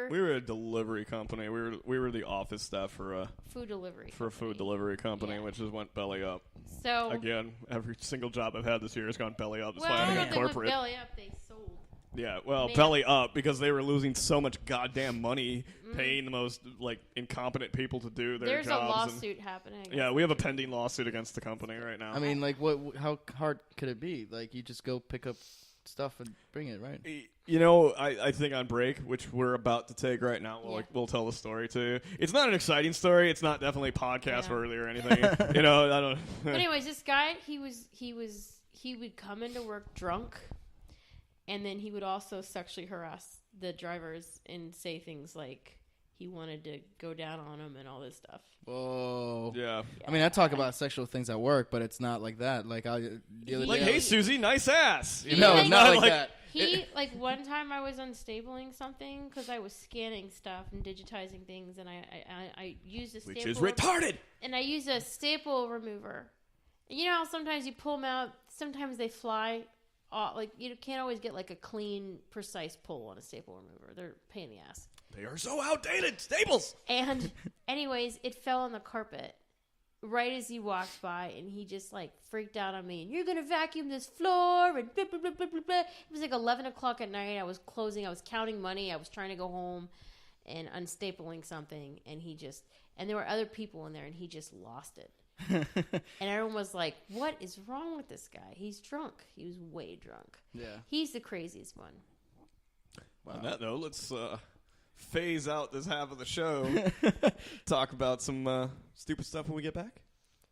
were? We were a delivery company. We were the office staff for a food delivery. For a food delivery company, which just went belly up. So again, every single job I've had this year has gone belly up. Well, I don't know if they went belly up. They sold. Yeah, well, belly up because they were losing so much goddamn money paying the most incompetent people to do their jobs. There's a lawsuit happening. Yeah, we have a pending lawsuit against the company right now. I mean, what? How hard could it be? You just go pick up stuff and bring it, right? You know, I think on break, which we're about to take right now, we'll tell the story to you. It's not an exciting story. It's not definitely podcast worthy or anything. I don't. But anyways, this guy, he would come into work drunk. And then he would also sexually harass the drivers and say things like he wanted to go down on them and all this stuff. Whoa. Yeah. I mean, I talk about sexual things at work, but it's not like that. Hey, Susie, nice ass. Not like that. One time I was unstabling something because I was scanning stuff and digitizing things, and I used a staple. Which is retarded. And I used a staple remover. And you know how sometimes you pull them out, sometimes they fly. You can't always get a clean, precise pull on a staple remover. They're a pain in the ass. They are so outdated, staples. And anyways, it fell on the carpet right as he walked by, and he just freaked out on me. And you're gonna vacuum this floor and blah, blah, blah, blah, blah, blah. It was 11 o'clock at night. I was closing. I was counting money. I was trying to go home and unstapling something, and there were other people in there, and he just lost it. And everyone was like, what is wrong with this guy? He's drunk. He was way drunk. Yeah. He's the craziest one. Wow. On that note, let's phase out this half of the show. Talk about some stupid stuff when we get back.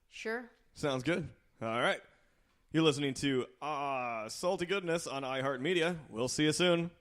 Sure. Sounds good. All right. You're listening to Salty Goodness on iHeartMedia. We'll see you soon.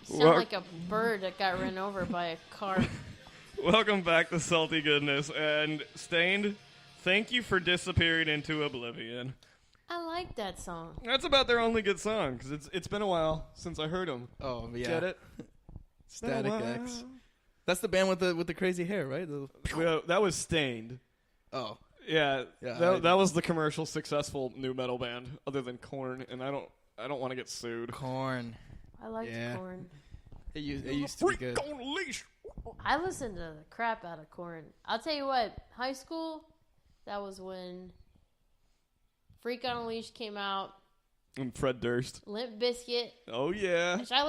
Sound like a bird that got run over by a car. Welcome back to Salty Goodness. And Stained, thank you for disappearing into oblivion. I like that song. That's about their only good song, because it's been a while since I heard them. Oh, yeah. Get it? Static X. That's the band with the crazy hair, right? That was Stained. Oh. Yeah, that was the commercial successful new metal band, other than Korn, and I don't want to get sued. Korn. I liked Korn. It used to be good. On a leash. I listened to the crap out of Korn. I'll tell you what, high school, that was when Freak on a Leash came out. And Fred Durst. Limp Bizkit. Oh yeah. Which I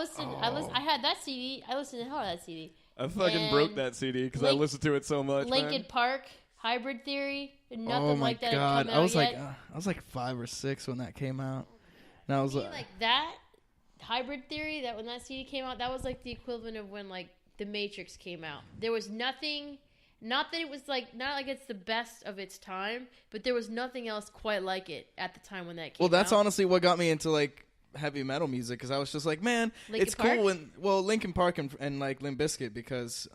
had that CD. I listened to the hell out of that CD. I fucking broke that CD because I listened to it so much. Linkin Park, Hybrid Theory, nothing like that. Oh my god! I was like 5 or 6 when that came out, and I was like that Hybrid Theory. That when that CD came out, that was like the equivalent of when The Matrix came out. There was nothing. Not that it was not like it's the best of its time, but there was nothing else quite like it at the time when that came out. Well, that's honestly what got me into heavy metal music, because I was just like, man, it's cool when Linkin Park and Limp Bizkit, because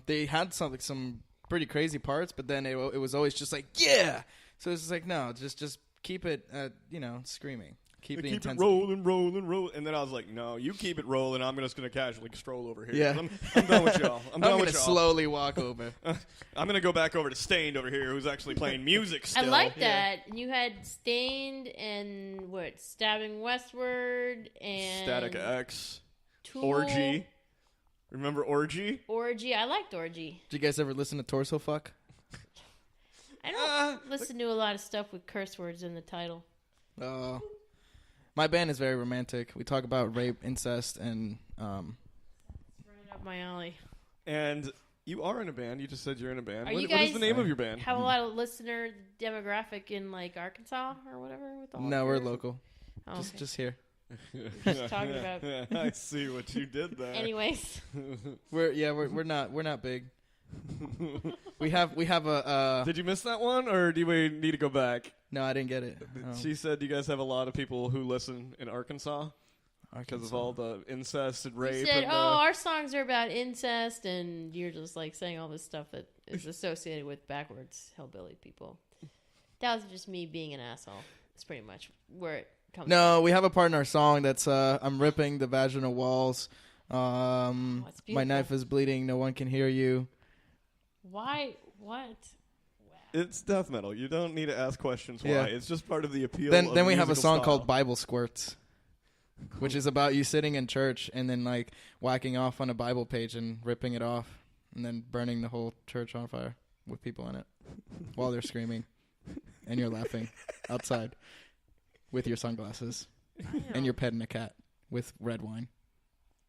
they had some pretty crazy parts, but then it was always just yeah. So it's just like, no, just keep it at screaming. Keep the intensity. It rolling. And then I was like, no, you keep it rolling. I'm just going to casually stroll over here. Yeah. I'm done with y'all. I'm going to slowly walk over. I'm going to go back over to Stained over here, who's actually playing music still. I like that. And you had Stained and Stabbing Westward and Static X. Tool. Orgy. Remember Orgy? Orgy. I liked Orgy. Did you guys ever listen to Torso Fuck? I don't listen to a lot of stuff with curse words in the title. Oh. My band is very romantic. We talk about rape, incest, and... Right up my alley. And you are in a band. You just said you're in a band. What is the name of your band? Have a lot of listener demographic in like Arkansas or whatever? With all no, we're local. Oh, Just here. Just talking about. I see what you did there. Anyways, we're not big. we have a. Did you miss that one, or do we need to go back? No, I didn't get it. Oh. She said you guys have a lot of people who listen in Arkansas because of all the incest and rape. You said, and, our songs are about incest, and you're just like saying all this stuff that is associated with backwards hillbilly people. That was just me being an asshole. That's pretty much where it comes from. We have a part in our song that's I'm ripping the vaginal walls. My knife is bleeding. No one can hear you. Why? What? It's death metal. You don't need to ask questions why. Yeah. It's just part of the appeal. Then we have a song style. called Bible Squirts, which is about you sitting in church and then like whacking off on a Bible page and ripping it off and then burning the whole church on fire with people in it while they're screaming and you're laughing outside with your sunglasses and you're petting a cat with red wine.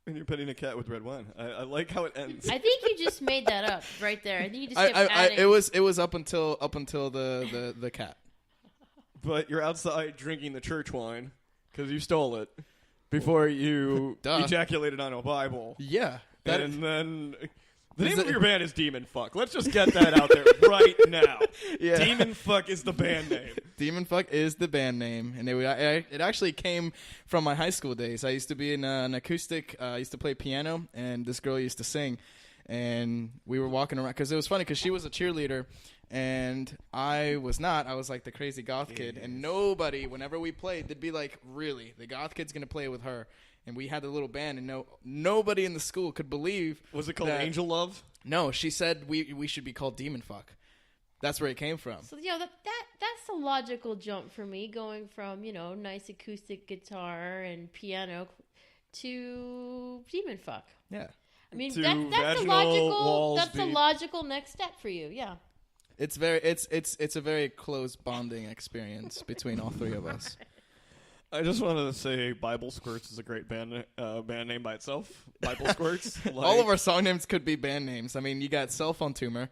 And you're petting a cat with red wine. I like how it ends. I think you just made that up right there. I think you just kept adding. It was up until the cat. But you're outside drinking the church wine because you stole it before you ejaculated on a Bible. Yeah. And then the name of your band is Demon Fuck. Let's just get that out there right now. Yeah. Demon Fuck is the band name. Demon Fuck is the band name, and it actually came from my high school days. I used to be in an acoustic. I used to play piano, and this girl used to sing, and we were walking around because it was funny because she was a cheerleader, and I was not. I was like the crazy goth kid, and nobody, whenever we played, they'd be like, "Really, the goth kid's gonna play with her?" And we had a little band, and nobody in the school could believe. Was it called Angel Love? No, she said we should be called Demon Fuck. That's where it came from. So that's a logical jump for me, going from nice acoustic guitar and piano to Demon Fuck. Yeah, I mean that's a logical next step for you. Yeah, it's a very close bonding experience between all three of us. I just wanted to say Bible Squirts is a great band name by itself. Bible Squirts. All of our song names could be band names. I mean, you got Cell Phone Tumor.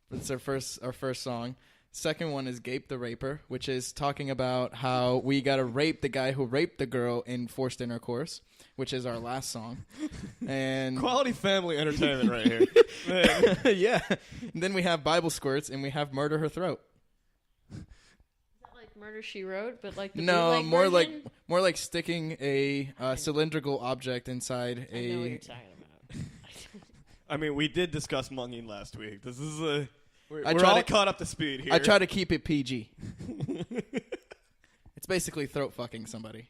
It's our first song. Second one is Gape the Raper, which is talking about how we got to rape the guy who raped the girl in forced intercourse, which is our last song. And quality family entertainment right here. Yeah. And then we have Bible Squirts, and we have Murder Her Throat. Murder She Wrote, but like the no, more version? more like sticking a cylindrical object inside I know what you're talking about. I mean, we did discuss munging last week. This is we're all caught up to speed here. I try to keep it PG. It's basically throat fucking somebody.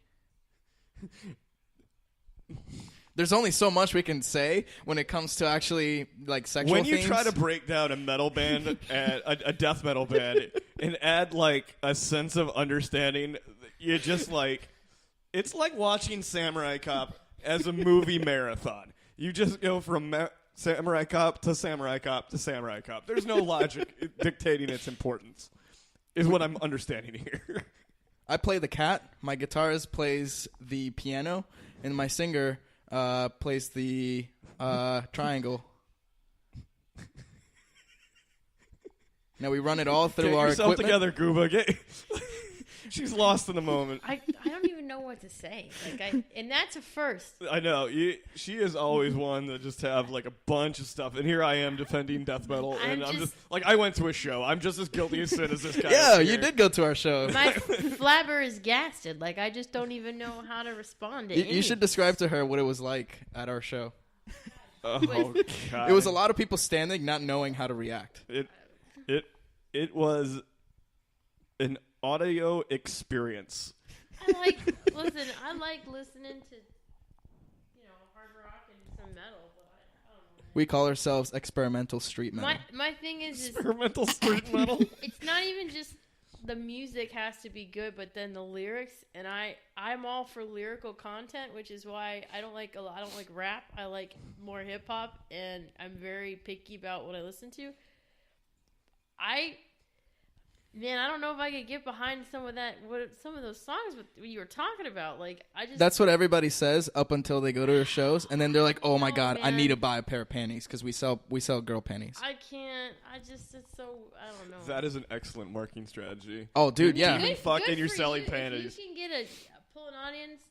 There's only so much we can say when it comes to actually like sexual when you themes. try to break down a metal band, a death metal band, and add like a sense of understanding, you just like it's like watching Samurai Cop as a movie marathon. You just go from Samurai Cop to Samurai Cop to Samurai Cop. There's no logic dictating its importance, is what I'm understanding here. I play the cat. My guitarist plays the piano, and my singer plays the triangle. Now we run it all through our yourself equipment. Together, Gooba. She's lost in the moment. I don't even know what to say. And that's a first. I know. She is always one to just have like a bunch of stuff. And here I am defending death metal. And I'm just like, I went to a show. I'm just as guilty as sin as this guy. Yeah, you did go to our show. My flabber is gasted. Like, I just don't even know how to respond to anything. You should describe to her what it was like at our show. Oh, God. It was a lot of people standing, not knowing how to react. It was an audio experience. I like listening to hard rock and some metal, but I don't know. We call ourselves experimental street metal. My thing is Experimental street metal. It's not even just the music has to be good, but then the lyrics, and I'm all for lyrical content, which is why I don't like rap. I like more hip hop, and I'm very picky about what I listen to. I don't know if I could get behind some of those songs what you were talking about. Like, That's what everybody says up until they go to our shows, and then they're like, "Oh my god, man. I need to buy a pair of panties because we sell girl panties." I can't. It's so, I don't know. That is an excellent marketing strategy. Oh, dude, yeah. Good, fuck good and you're for selling you. panties. If you can pull an audience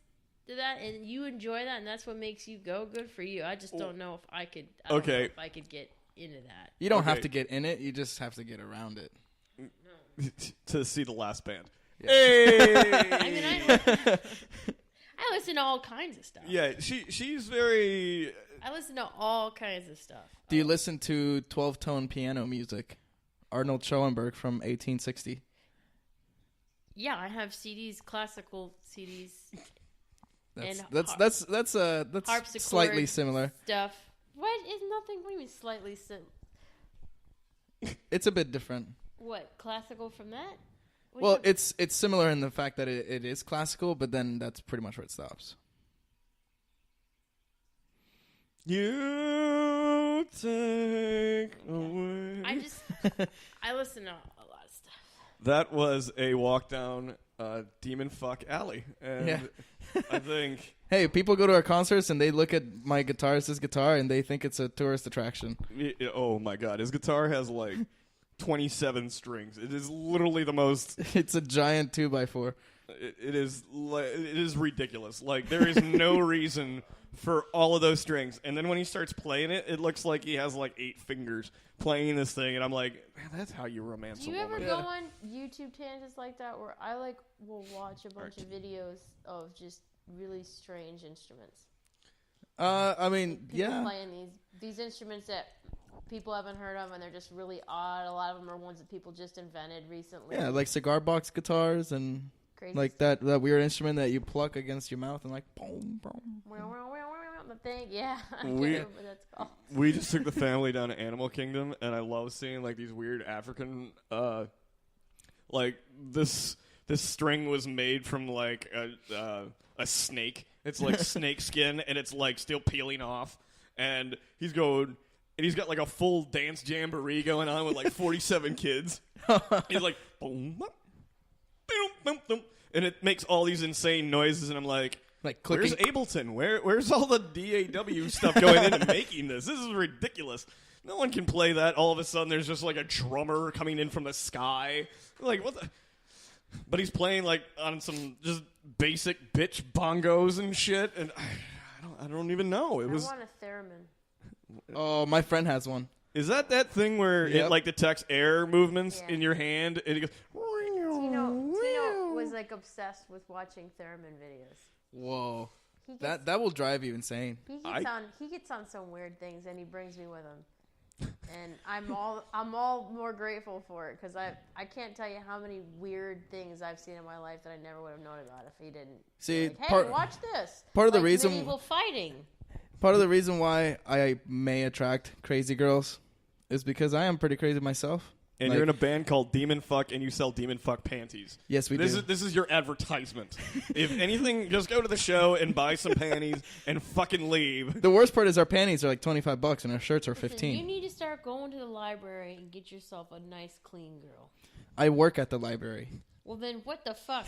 to that, and you enjoy that, and that's what makes you go. Good for you. I just don't know if I could. I don't know if I could get into that. You don't have to get in it. You just have to get around it. To see the last band. Yeah. Hey! I mean, I listen to all kinds of stuff. Yeah, she's very... I listen to all kinds of stuff. Do you listen to 12-tone piano music? Arnold Schoenberg from 1860. Yeah, I have CDs, classical CDs. That's slightly similar. Stuff. What is nothing? What do you mean slightly similar? It's a bit different. What, classical from that? Well, it's similar in the fact that it is classical, but then that's pretty much where it stops. You take away. I listen to a lot of stuff. That was a walk down Demon Fuck Alley. And Yeah. I think... Hey, people go to our concerts and they look at my guitarist's guitar and they think it's a tourist attraction. Oh my god, his guitar has like 27 strings. It is literally the most... It's a giant 2x4. It is ridiculous. Like, there is no reason for all of those strings. And then when he starts playing it, it looks like he has like 8 fingers playing this thing. And I'm like, man, that's how you romance Do a you woman. ever go on YouTube tangents like that where I will watch a bunch of videos of just really strange instruments? I mean, People playing these instruments that people haven't heard of, and they're just really odd. A lot of them are ones that people just invented recently. Yeah, like cigar box guitars and Crazy like stuff. that weird instrument that you pluck against your mouth and like boom, boom. The thing, yeah. I can't We- remember what that's called. We just took the family down to Animal Kingdom, and I love seeing like these weird African, like this string was made from like a snake. It's like snake skin, and it's like still peeling off. And he's got like a full dance jamboree going on with like 47 kids. He's like boom, boom, boom, boom, and it makes all these insane noises, and I'm like. Clicking. Where's Ableton? Where's all the DAW stuff going into making this? This is ridiculous. No one can play that. All of a sudden, there's just like a drummer coming in from the sky. Like, what the? But he's playing like on some just basic bitch bongos and shit, and I don't even know. I want a theremin. Oh, my friend has one. Is that thing where Yep. it like detects air movements in your hand and it goes? Tino was like obsessed with watching theremin videos. Whoa. That will drive you insane. He gets on some weird things, and he brings me with him, and I'm all more grateful for it because I can't tell you how many weird things I've seen in my life that I never would have known about if he didn't. See, like, hey, watch this. Part of the like reason medieval fighting. Part of the reason why I may attract crazy girls is because I am pretty crazy myself. And you're in a band called Demon Fuck, and you sell Demon Fuck panties. Yes, we do. This is your advertisement. If anything, just go to the show and buy some panties and fucking leave. The worst part is our panties are like $25 and our shirts are Listen, $15. you need to start going to the library and get yourself a nice, clean girl. I work at the library. Well, then what the fuck?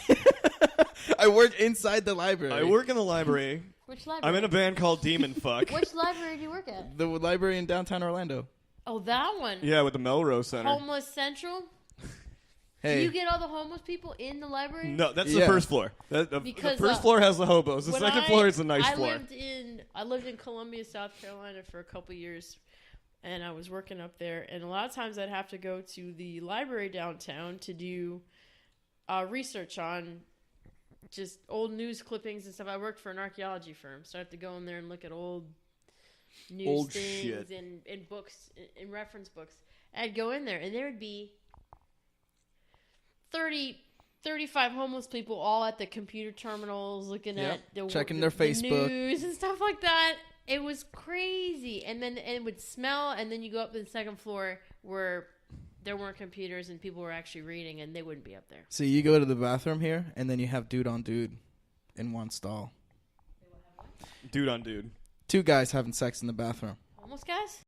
I work inside the library. I work in the library. Which library? I'm in a band called Demon Fuck. Which library do you work at? The library in downtown Orlando. Oh, that one. Yeah, with the Melrose Center. Homeless Central. Hey. Do you get all the homeless people in the library? No, that's the first floor. The Because, first floor has the hobos. The second floor is the nice floor. I lived in Columbia, South Carolina for a couple years, and I was working up there. And a lot of times I'd have to go to the library downtown to do research on just old news clippings and stuff. I worked for an archaeology firm, so I have to go in there and look at old news things and books, and reference books. I'd go in there, and there would be 35 homeless people all at the computer terminals looking at checking their Facebook news and stuff like that. It was crazy. And then it would smell, and then you go up to the second floor where there weren't computers and people were actually reading, and they wouldn't be up there. So you go to the bathroom here, and then you have dude on dude in one stall. Dude on dude. 2 guys having sex in the bathroom. Homeless guys?